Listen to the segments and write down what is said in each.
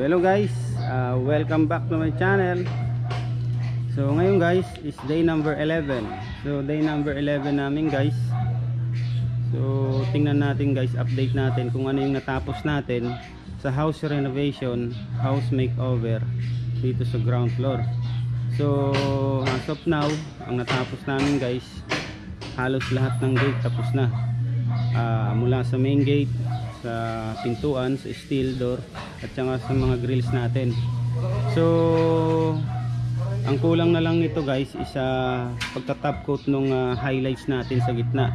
hello guys, welcome back to my channel. So ngayon guys is day number 11. So day number 11 namin guys. So tingnan natin guys, update natin kung ano yung natapos natin sa house renovation, house makeover dito sa ground floor. So as of now, ang natapos namin guys, halos lahat ng gate tapos na. Mula sa main gate, sa pintuan, sa steel door, at saka sa mga grills natin. So ang kulang na lang nito guys is pagta-top coat nung highlights natin sa gitna.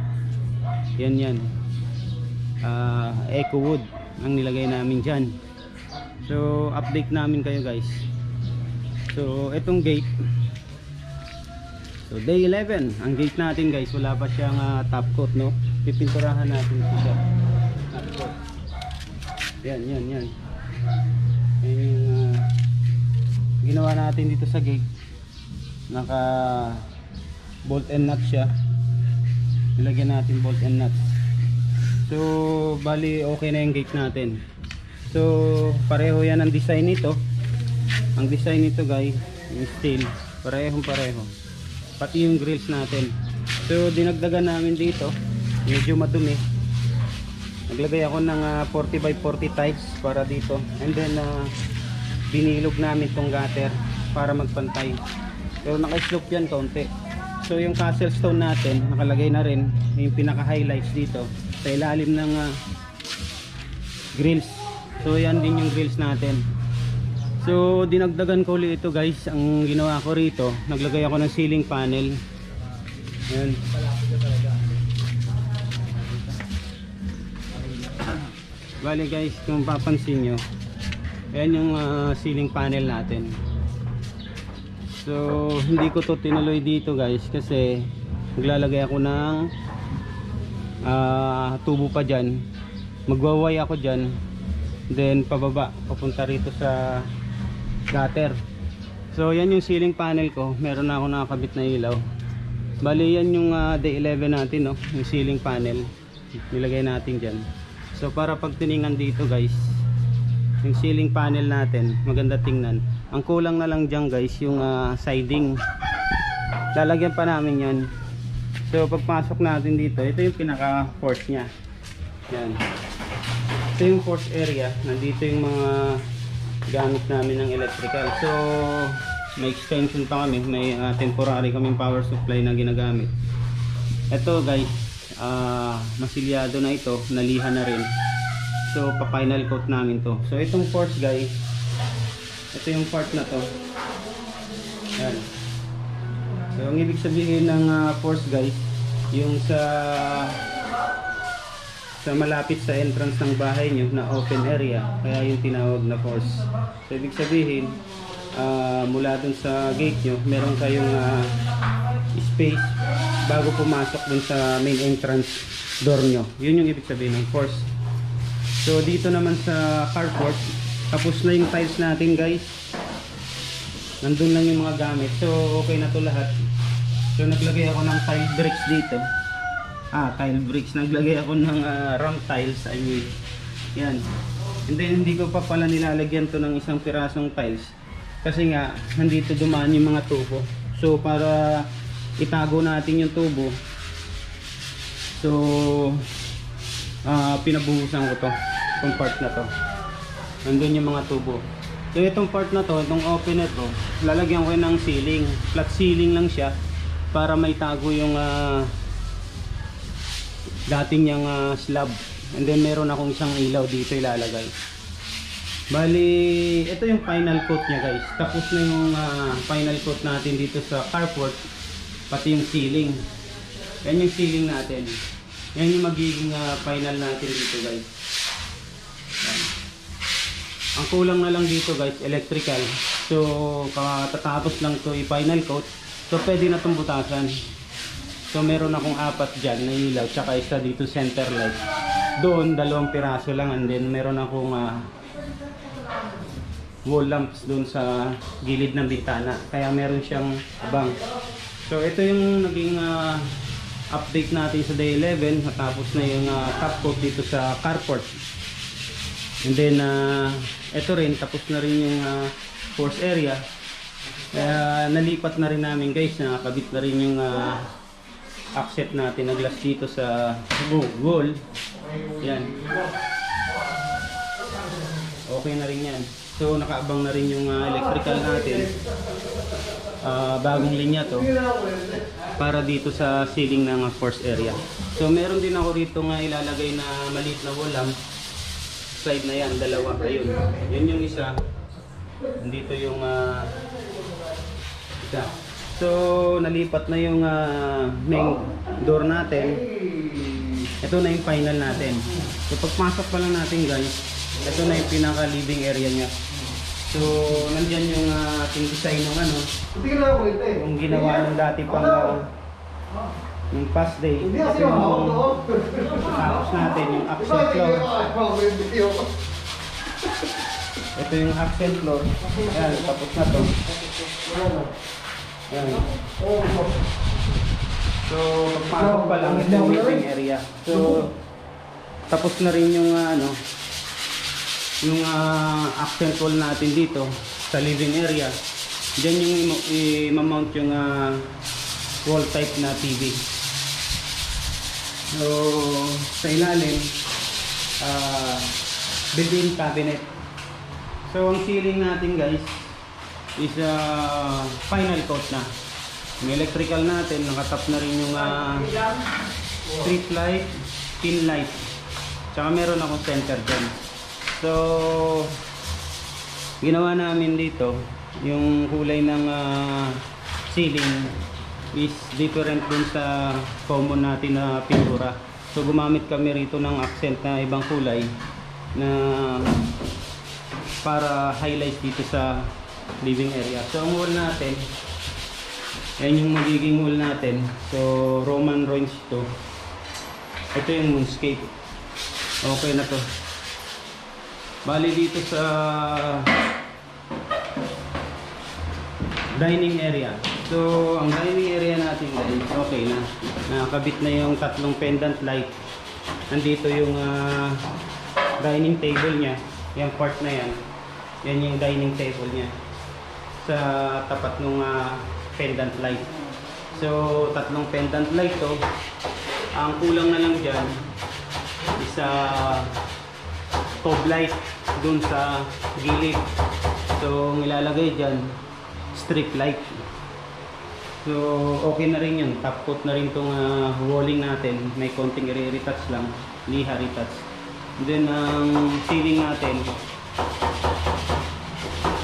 Yan eco wood ang nilagay namin dyan. So update namin kayo guys. So itong gate, so day 11 ang gate natin guys, wala pa siyang top coat, no? Pipinturahan natin ito siya, top coat. Yan yung ginawa natin dito sa gate. Naka bolt and nut siya, nilagyan natin bolt and nut. So bali okay na yung gate natin. So pareho yan ang design nito. Ang design nito guys, yung steel, pareho, pati yung grills natin. So dinagdagan namin dito, medyo madumi, naglagay ako ng 40x40 tiles para dito, and then binilog namin tong gutter para magpantay, pero naka-slope yan kaunti. So yung castle stone natin nakalagay na rin, yung pinaka highlights dito sa ilalim ng grills. So yan din yung grills natin. So dinagdagan ko ulit ito guys. Ang ginawa ko rito, naglagay ako ng ceiling panel. Ayan. Bali guys, kung papansin nyo, ayan yung ceiling panel natin. So hindi ko to tinuloy dito guys kasi maglalagay ako ng tubo pa dyan. Magwaway ako dyan, then pababa papunta rito sa gutter. So yan yung ceiling panel ko, meron na ako nakakabit na ilaw. Bali yan yung day 11 natin, no? Yung ceiling panel nilagay natin dyan. So para pag tiningnan dito guys, yung ceiling panel natin maganda tingnan. Ang kulang na lang dyan guys yung siding, lalagyan pa namin yan. So pagpasok natin dito, ito yung pinaka force nya. Yan, ito yung force area. Nandito yung mga gamit namin ng electrical. So may extension pa kami, may temporary kaming power supply na ginagamit. Ito guys, masilyado na ito, nalihan na rin. So pa final coat namin to. So itong force guys, ito yung part na to. Yan. So ang ibig sabihin ng force guys, yung sa malapit sa entrance ng bahay nyo na open area, kaya yung tinawag na force. So ibig sabihin, mula dun sa gate nyo, meron kayong space bago pumasok dun sa main entrance door nyo. Yun yung ibig sabihin ng force. So dito naman sa carport, tapos na yung tiles natin guys, nandun lang yung mga gamit. So okay na to lahat. So naglagay ako ng tile bricks dito. Tile bricks, naglagay ako ng round tiles, I mean. Yan. And then hindi ko pa pala nilalagyan to ng isang pirasong tiles kasi nga nandito dumaan yung mga tubo. So para itago natin yung tubo, so pinabuhusan ko to, itong part na to. Nandun yung mga tubo. So itong part na to, itong opener ko, lalagyan ko ng ceiling, flat ceiling lang siya para maitago yung dating yung slab. And then meron akong isang ilaw dito ilalagay. Bali ito yung final coat nya guys. Tapos na yung final coat natin dito sa carport, pati yung ceiling. Yan yung ceiling natin. Yan yung magiging final natin dito guys. Yan. Ang kulang na lang dito guys, electrical. So katatapos lang to i-final coat. So pwede na itong butasan. So meron akong 4 dyan na ilaw, tsaka isa dito center light. Doon 2 piraso lang, and then meron akong wall lamps doon sa gilid ng bintana, kaya meron siyang abang. So ito yung naging update natin sa day 11. Matapos na yung top coat dito sa carport. And then ito rin, tapos na rin yung force area. Kaya nalipat na rin namin guys, nakakabit na rin yung offset natin na glass dito sa wall. Yan. Okay na rin yan. So nakaabang na rin yung electrical natin. Bagong linya to para dito sa ceiling ng force area. So meron din ako rito nga ilalagay na maliit na wall lamp. Side na yan, dalawa. Ayun. Yun yung isa. Dito yung isa. So nalipat na yung main door natin. Ito na yung final natin. So pagpasok pa lang natin guys, ito na yung pinaka living area niya. So nandyan yung ating design ng yung ginawa ng dati pang yung past day. Ito yung tapos natin yung accent floor. Ito yung accent floor. Ayan, tapos na to. Ayan. So pagpasok pa lang, ito yung living area. So tapos na rin yung yung accent wall natin dito sa living area. Diyan yung i-mount yung wall type na TV. So sa ilalim built-in cabinet. So ang ceiling natin guys is final coat na. Yung electrical natin, nakatap na rin yung street light, pin light. Tsaka meron akong center dyan. So ginawa namin dito, yung kulay ng ceiling is different dun sa common natin na pintura. So gumamit kami rito ng accent na ibang kulay na para highlight dito sa living area. So ang wall natin, yan yung magiging wall natin. So Roman Royce to. Ito yung moonscape. Okay na to. Bali dito sa dining area. So ang dining area natin guys, okay na. Nakakabit na yung tatlong pendant light. Nandito yung dining table niya. Yung part na yan. Yan yung dining table niya. Sa tapat ng pendant light. So tatlong pendant light to. Ang kulang na lang dyan is top light dun sa gilid. So ilalagay dyan strip light. So okay na rin yun. Top coat na rin tong walling natin. May konting retouch lang, liha retouch. Then ang ceiling natin,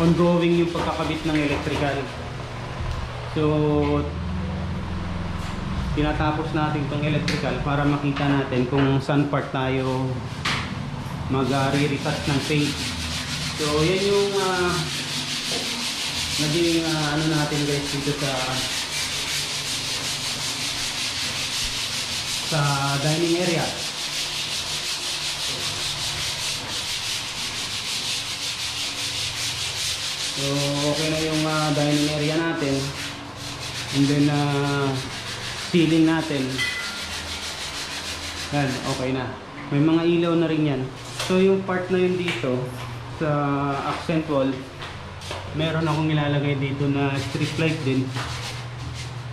ongoing yung pagkakabit ng electrical. So tinatapos natin tong electrical para makita natin kung saan part tayo mag-re-retouch ng paint. So yan yung naging natin guys dito sa dining area. So okay na yung dining area natin. And then ceiling natin. Yan, okay na. May mga ilaw na rin yan. So yung part na yun dito sa accent wall, meron akong ilalagay dito na strip light din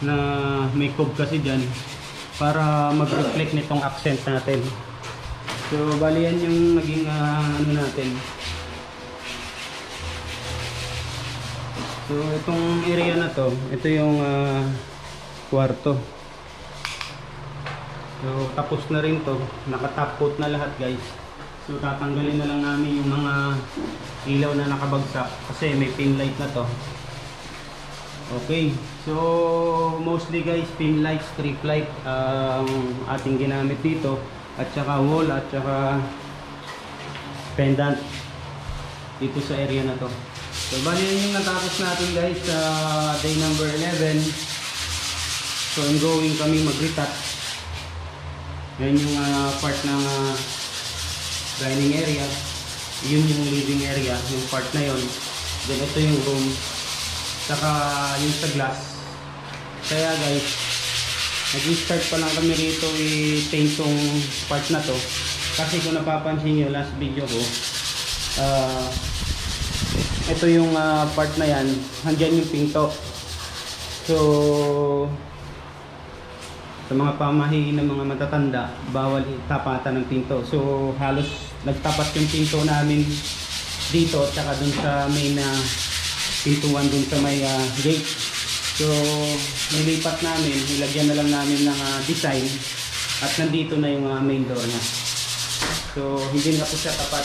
na may cob kasi dyan para mag-reflect nitong accent natin. So bali yan yung naging natin. So itong area na to, ito yung kwarto. So tapos na rin to, naka-top coat na lahat guys. So tatanggalin na lang namin yung mga ilaw na nakabagsak kasi may pin light na to. Okay, so mostly guys pin light, strip light ang ating ginamit dito, at saka wall at saka pendant dito sa area na to. So bali yun yung natapos natin guys sa day number 11. So ongoing kami mag-retouch. Yan yung part ng dining area. Yun yung living area, yung part na yun. Then ito yung room. Saka yung sa glass. Kaya guys, nag-start pa lang kami rito i-paint tong part na to. Kasi kung napapansin nyo last video ko, Ah, ito yung part na yan, handyan yung pinto. So sa mga pamahiin ng mga matatanda, bawal itapatan ng pinto. So halos nagtapat yung pinto namin dito at saka dun sa main na pintuan dun sa may gate. So nilipat namin, nilagyan na lang namin ng design at nandito na yung main door niya. So hindi na po siya tapat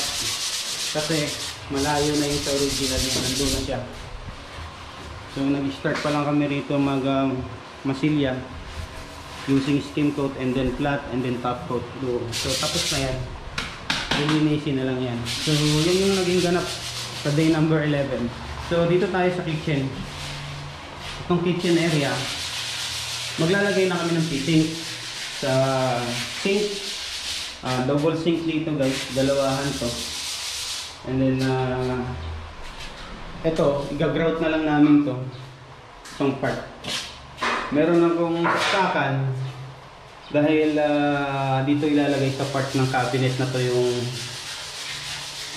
kasi malayo na yung sa original niya, nandun na siya. So nag-start pa lang kami rito masilya using skim coat and then flat and then top coat. So tapos na yan, lilinisin na lang yan. So yan yung naging ganap sa day number 11. So dito tayo sa kitchen. Itong kitchen area, maglalagay na kami ng fitting sa sink. Double sink dito guys, dalawahan to. And then ito, igagrout na lang namin to, itong part. Meron akong saksakan dahil dito ilalagay sa part ng cabinet na to yung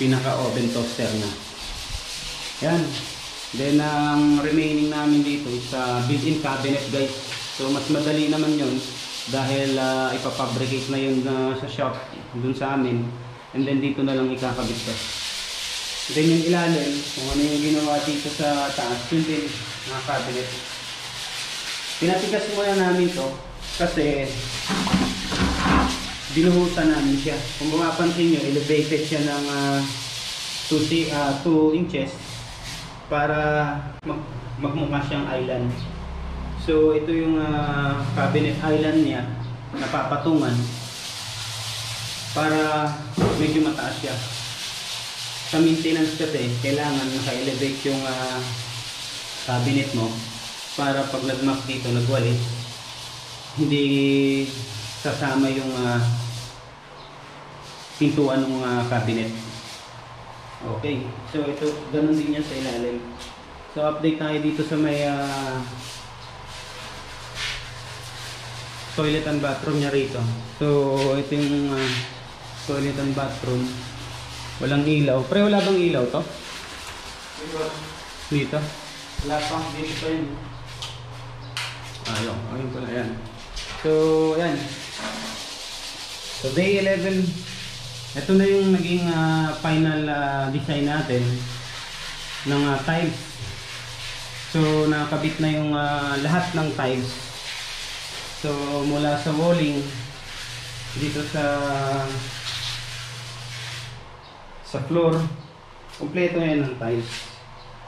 pinaka oven toaster na yan. Then ang remaining namin dito is built-in cabinet guys. So mas madali naman yun dahil ipapabricate na yun sa shop dun sa amin, and then dito na lang ikakabit ko. Then yung ilalim, kung ano yung ginawa dito sa taas, yun din mga cabinet. Pinatigas muna namin to kasi binuhusan namin siya. Kung mapapansin nyo, elevated siya ng 2 inches para magmukha siyang island. So ito yung cabinet island niya, napapatungan para medyo mataas siya. Sa maintenance kasi, kailangan naka-elevate yung cabinet mo para pag nagmak dito, nagwalis, hindi sasama yung pintuan ng cabinet. Okay, so ito, ganun din yan sa ilalim. So update tayo dito sa may toilet and bathroom niya rito. So ito yung toilet and bathroom. Walang ilaw. Pre, wala bang ilaw to? Dito? Wala pang, dito pa yun. Ayun pala yan. So, yan. So, day 11. Ito na yung naging final design natin ng tiles. So, nakakabit na yung lahat ng tiles. So, mula sa walling dito sa floor, kompleto na yan ng tiles.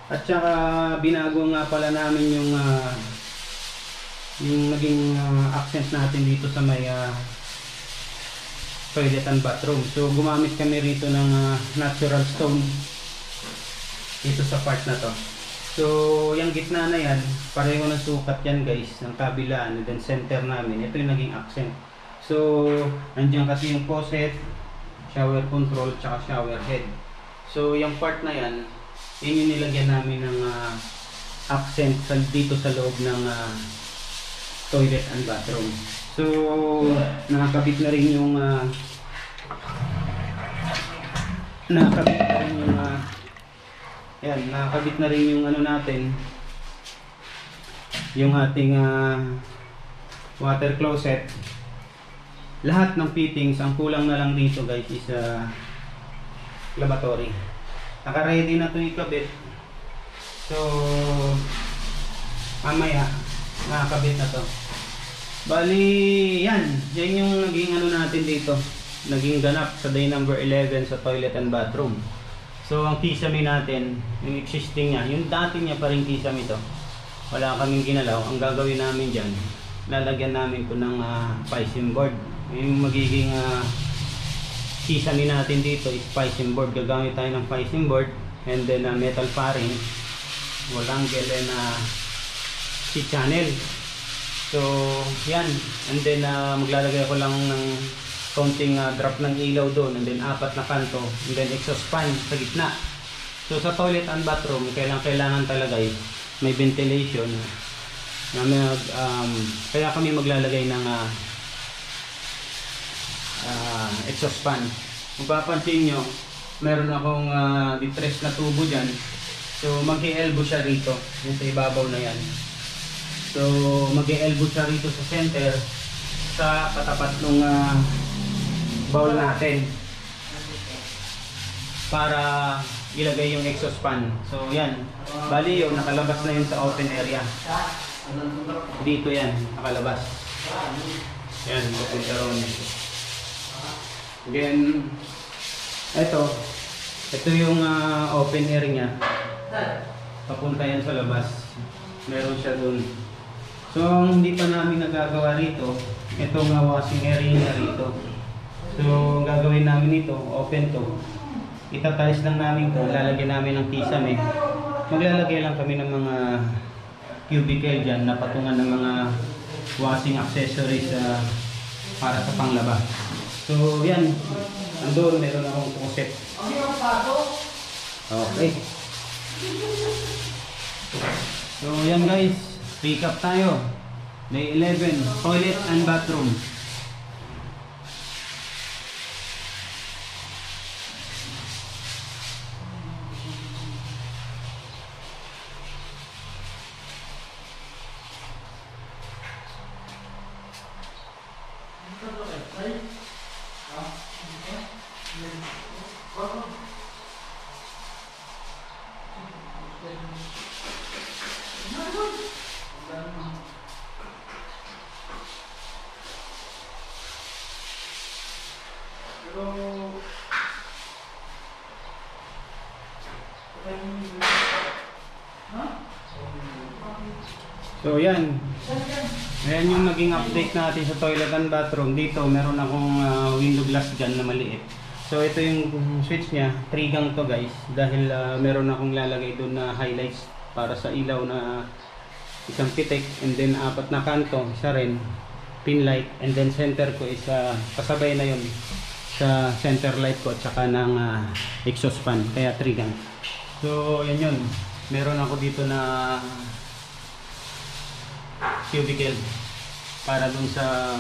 At saka binago nga pala namin yung naging accent natin dito sa may toilet and bathroom. So gumamit kami rito ng natural stone dito sa part na to. So yung gitna na yan, pareho ng sukat yan guys, ng kabilaan, and then center namin, ito yung naging accent. So nandiyan kasi yung faucet, shower control, tsaka shower head. So yung part na yan, yun yung nilagyan namin ng accent dito sa loob ng toilet and bathroom. So nakakabit na rin yung nakakabit na rin yung ano natin, yung ating water closet. Lahat ng fittings, ang kulang na lang dito guys is lavatory. Naka-ready na ito ikabit. So mamaya nakakabit na to. Bali yan yung naging ano natin dito, naging ganap sa day number 11 sa toilet and bathroom. So ang kisame natin, yung existing niya, yung dati niya pa rin kisame ito, wala kaming ginalaw. Ang gagawin namin dyan, lalagyan namin ko ng spicing board. Yung magiging kisame natin dito is spicing board. Gagamit tayo ng spicing board and then metal paring, walang angle and C-channel. So yan, and then maglalagay ako lang ng konting drop ng ilaw doon, and then 4 na kanto, and then exhaust fan sa gitna. So sa toilet and bathroom, kailangan talaga may ventilation na kaya kami maglalagay ng exhaust fan. Kung papansin nyo, meron akong distress na tubo dyan. So mag-i-elbow siya rito, yung sa ibabaw na yan. So mag-i-elbow siya rito sa center, sa katapat ng bowl natin, para ilagay yung exhaust fan. So yan, bali yun, nakalabas na yun sa open area. Dito yan, nakalabas. Yan, pupunta ron. Then, ito yung open area niya. Papunta yan sa labas. Meron siya dun. So, ang hindi pa namin nagagawa rito, itong washing area niya rito. So, ang gagawin namin ito, open to. Itatiles lang namin to, lalagyan namin ng kisame. Maglalagay lang kami ng mga cubicle dyan na patungan ng mga washing accessories para sa panglaba. So yan, andun meron akong concept. Okay. So yan guys, recap tayo. Day 11, toilet and bathroom. So yan. Ayan yung naging update natin sa toilet and bathroom. Dito meron akong window glass dyan na maliit. So ito yung switch nya, 3 gang to guys. Dahil meron akong lalagay doon na highlights para sa ilaw na isang pitik. And then 4 na kanto, isa rin, pin light. And then center ko is kasabay na yun sa center light ko at saka ng exhaust fan. Kaya 3 gang. So yan yun. Meron ako dito na cubicle para dun sa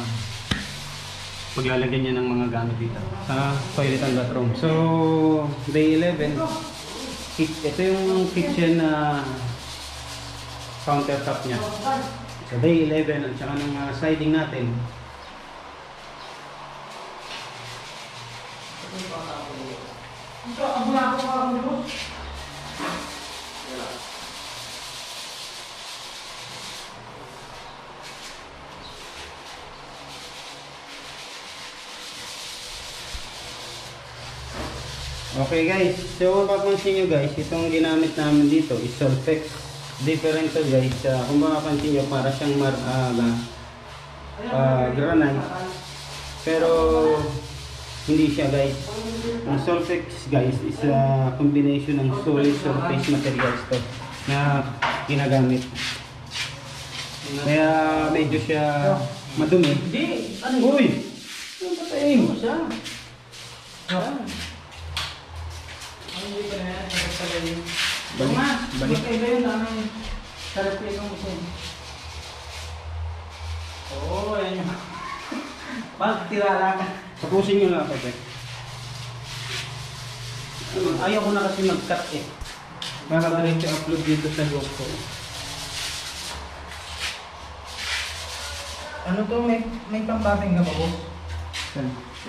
paglalagyan niya ng mga gamit dito sa toilet and bathroom. So day 11, ito yung kitchen na countertop niya. So day 11 at saka ng siding natin. Okay guys, so kung papansin nyo guys, itong ginamit namin dito is Solfex. Different to guys, kung makapansin nyo para siyang granite. Pero hindi siya guys. Ang Solfex guys is a combination ng solid surface materials to na ginagamit. Kaya medyo siya madumi. Uy! Ano ba tayo? Balik kayo yun namin sarap kayo ng usin. Oo, yan yung pagtirala ka. Tapusin nyo lang ako eh. Ayaw ko na kasi mag-cut eh. Para balik yung upload dito sa blog ko. Ano to? May pang-papping ka ba boss?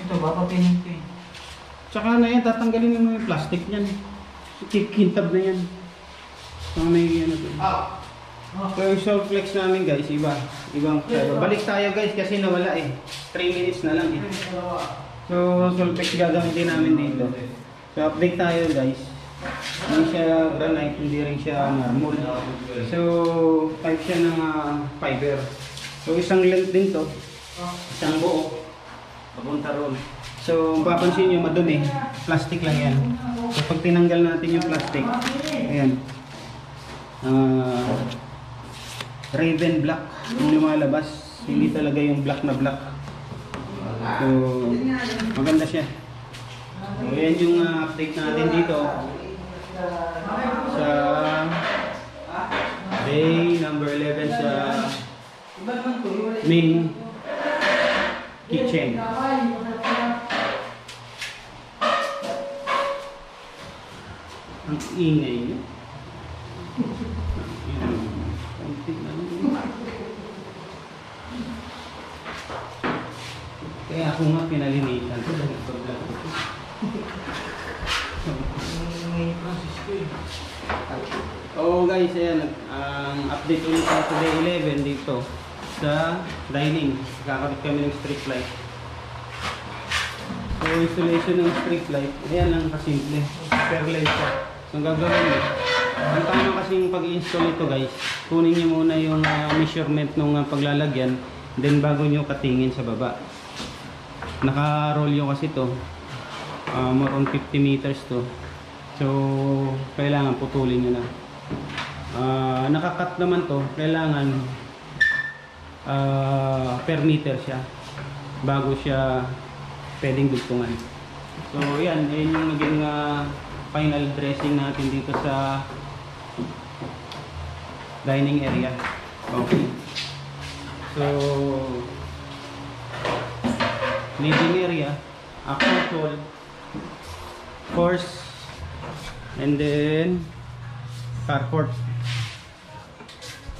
Ito ba? Papinig ko eh. Tsaka na yan, tatanggalin mo yung plastic niyan. Kintab na yan. Ang may ano to. So yung Solflex namin guys, ibang balik tayo guys kasi nawala eh. 3 minutes na lang eh. So Solflex gagamitin namin dito. So update tayo guys. Hindi siya granite, hindi rin siya marble. So type siya ng fiber. So isang length din to. Isang buo. Papunta ron. So papansin nyo madumi. Plastic lang yan. So pag tinanggal natin yung plastic, ayan. Raven black yung lumalabas, hindi talaga yung black na black. So maganda siya. So yan yung update natin dito sa day number 11 sa main kitchen. Ang ingay niyo. Konti na lang. Kaya ako nga pinalinitan ko dahil pagdala. Oh guys, ayan, ang update ulit sa today 11 dito sa dining. Kakabit kami ng street light. So installation ng street light, ayan lang kasimple. Per light siya. So ang gagawin mo, ang tama kasing pag-install ito guys, kunin nyo muna yung measurement ng paglalagyan, then bago nyo katingin sa baba. Naka-roll yung kasi to, more on 50 meters to. So kailangan putulin nyo na. Nakakat naman to, kailangan per meter siya bago siya pwedeng dugtungan. So yan, yun yung naging final dressing natin dito sa dining area. Okay, so living area, console, course, and then carport.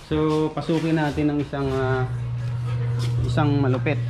So pasukin natin ng isang malupit.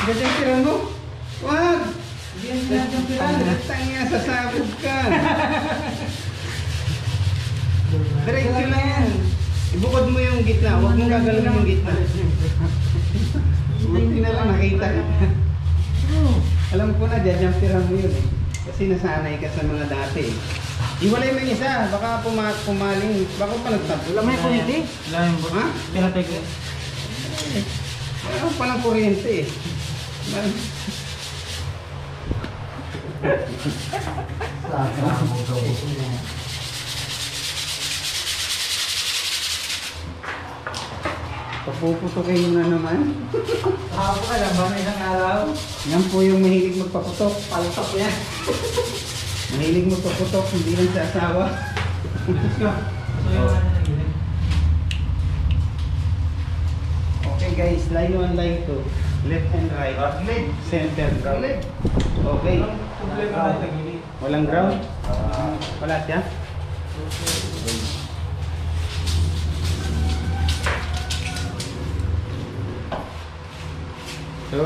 Gadyang tira mo? Wag! Gadyang tira mo. Tangya, sasabog ka. Diretso lang yan. Ibukod mo yung gitna. Huwag mong gagalawin yung gitna. Buti na lang nakita ka. Alam ko na, gadyang tira mo yun eh. Kasi nasanay ka sa mga dati eh. Iwalay mo yung isa, baka pumaling, baka pa nagtapo. Wala may kuryente? Ha? Pinatay ko. Wala palang kuryente eh. Papuputokin mo na naman. Ako ka lang ba na isang araw? Yan po yung mahilig magpaputok. Paltok yan. Mahilig magpaputok, hindi lang sa asawa. Let's go. So yung ano na gilid. Okay guys, line 1, line 2. Left and right. Center, ground. Okay. Problema na sa gilid. Walang ground? Wala siya? So,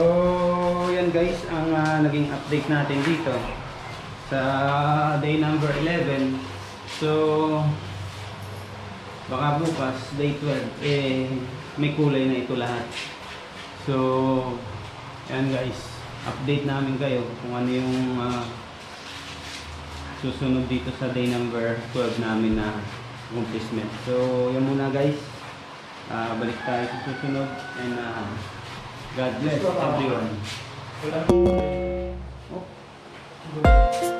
yan guys, ang naging update natin dito sa day number 11. So, baka bukas, day 12, eh, may kulay na ito lahat. So, yan guys, update namin kayo kung ano yung susunod dito sa day number 12 namin na accomplishment. So, yan muna guys. Balik tayo sa susunod and God bless everyone. Oh.